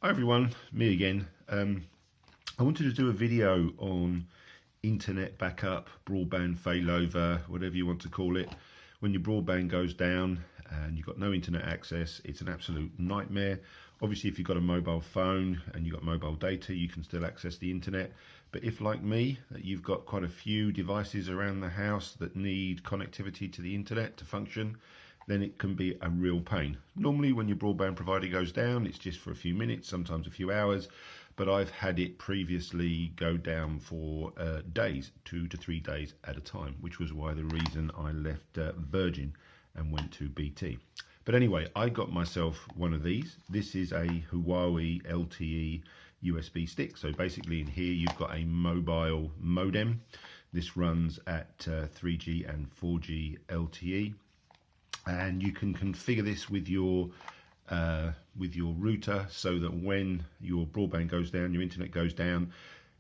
Hi everyone, me again. I wanted to do a video on internet backup, broadband failover, whatever you want to call it. When your broadband goes down and you've got no internet access, it's an absolute nightmare. Obviously, if you've got a mobile phone and you've got mobile data, you can still access the internet. But if, like me, you've got quite a few devices around the house that need connectivity to the internet to function, then it can be a real pain. Normally when your broadband provider goes down, it's just for a few minutes, sometimes a few hours, but I've had it previously go down for days, 2 to 3 days at a time, which was why the reason I left Virgin and went to BT. But anyway, I got myself one of these. This is a Huawei LTE USB stick. So basically in here you've got a mobile modem. This runs at 3G and 4G LTE. And you can configure this with your router so that when your broadband goes down, your internet goes down,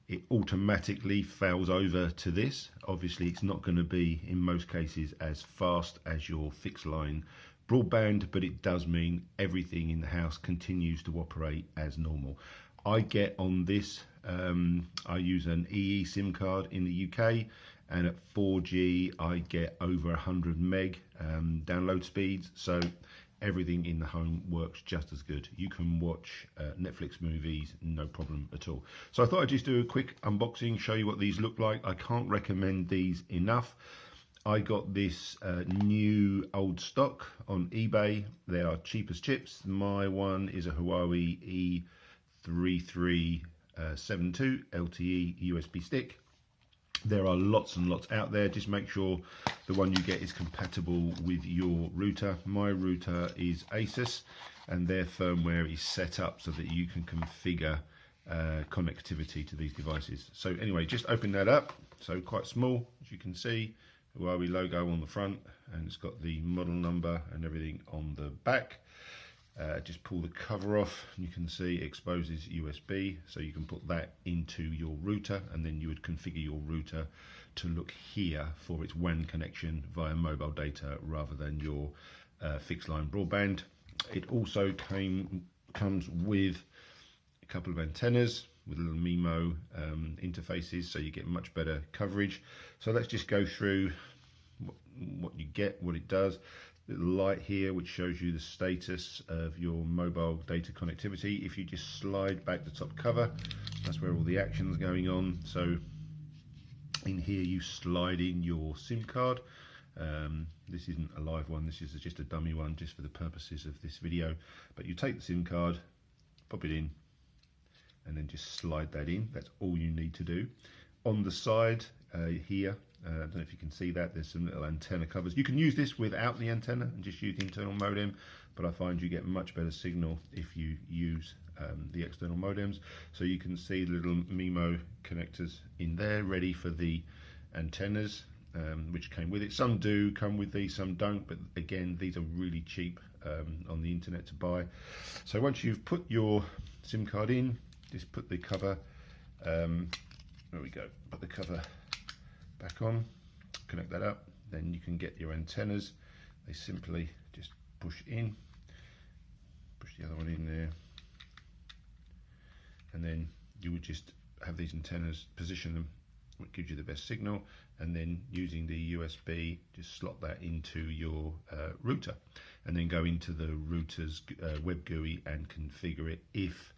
it automatically fails over to this. Obviously, it's not going to be, in most cases, as fast as your fixed line broadband, but it does mean everything in the house continues to operate as normal. I get on this, I use an EE SIM card in the UK, and at 4G I get over 100 meg download speeds, so everything in the home works just as good. You can watch Netflix movies, no problem at all. So I thought I'd just do a quick unboxing, show you what these look like. I can't recommend these enough. I got this new old stock on eBay. They are cheap as chips. My one is a Huawei E3372 LTE USB stick. There are lots and lots out there. Just make sure the one you get is compatible with your router. My router is ASUS, and their firmware is set up so that you can configure connectivity to these devices. So anyway, just open that up. So quite small, as you can see, Huawei logo on the front, and it's got the model number and everything on the back. Just pull the cover off, and you can see it exposes USB, so you can put that into your router, and then you would configure your router to look here for its WAN connection via mobile data rather than your fixed line broadband. It also comes with a couple of antennas with little MIMO interfaces, so you get much better coverage. So let's just go through what you get, what it does. Little light here which shows you the status of your mobile data connectivity. If you just slide back the top cover, that's where all the action's going on. So in here you slide in your SIM card. This isn't a live one, this is just a dummy one just for the purposes of this video. But you take the SIM card, pop it in, and then just slide that in. That's all you need to do. On the side here, I don't know if you can see that, there's some little antenna covers. You can use this without the antenna and just use the internal modem, but I find you get much better signal if you use the external modems. So you can see the little MIMO connectors in there ready for the antennas, which came with it. Some do come with these, some don't, but again, these are really cheap on the internet to buy. So once you've put your SIM card in, just put the cover, there we go, put the cover back on, connect that up, then you can get your antennas. They simply just push in, push the other one in there, and then you would just have these antennas, position them what gives you the best signal, and then using the USB just slot that into your router, and then go into the router's web GUI and configure it if,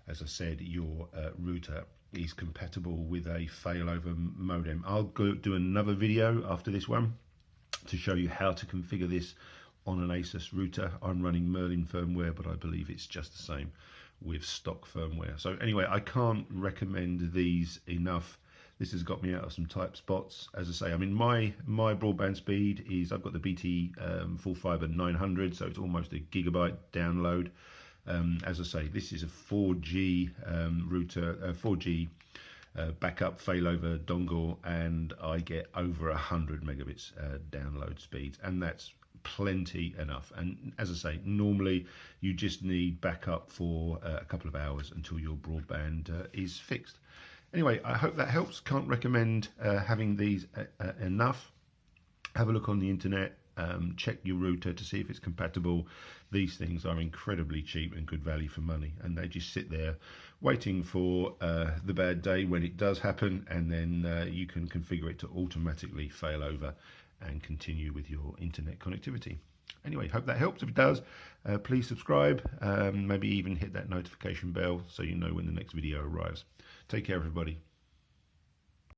as I said, your router is compatible with a failover modem. I'll do another video after this one to show you how to configure this on an ASUS router. I'm running Merlin firmware, but I believe it's just the same with stock firmware. So anyway, I can't recommend these enough. This has got me out of some tight spots. As I say, I mean, my broadband speed is, I've got the BT full fiber 900, so it's almost a gigabyte download. As I say, this is a 4G router, 4G backup failover dongle, and I get over 100 megabits download speeds, and that's plenty enough. And as I say, normally you just need backup for a couple of hours until your broadband is fixed. Anyway, I hope that helps. Can't recommend having these enough. Have a look on the internet. check your router to see if it's compatible. These things are incredibly cheap and good value for money, and they just sit there waiting for the bad day when it does happen, and then you can configure it to automatically fail over and continue with your internet connectivity. Anyway, hope that helps. If it does, please subscribe, maybe even hit that notification bell so you know when the next video arrives. Take care, everybody.